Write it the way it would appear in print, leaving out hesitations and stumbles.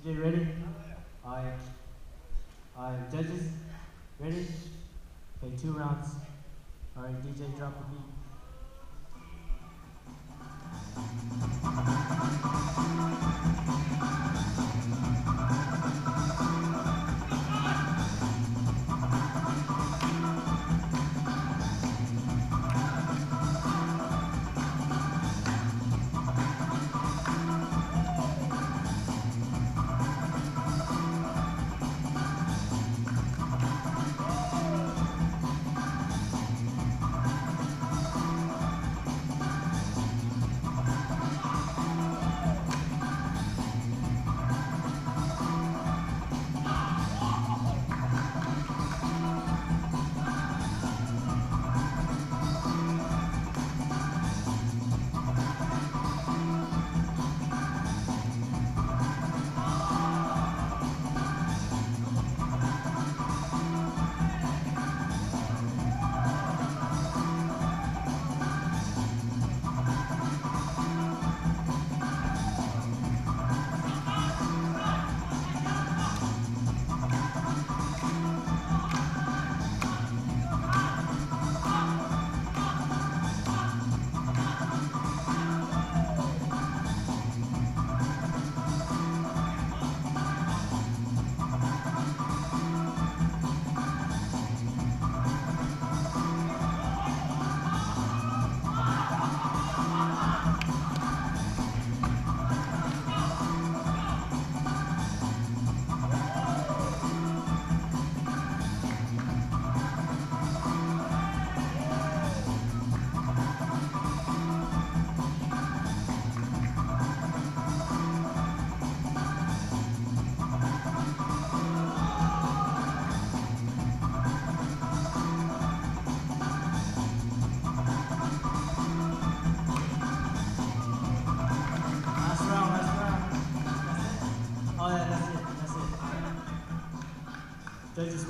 DJ ready? Alright. Alright, judges, ready? Okay, 2 rounds. Alright, DJ, drop the beat. Last round, last round. That's it? Oh, yeah, that's it. Judges.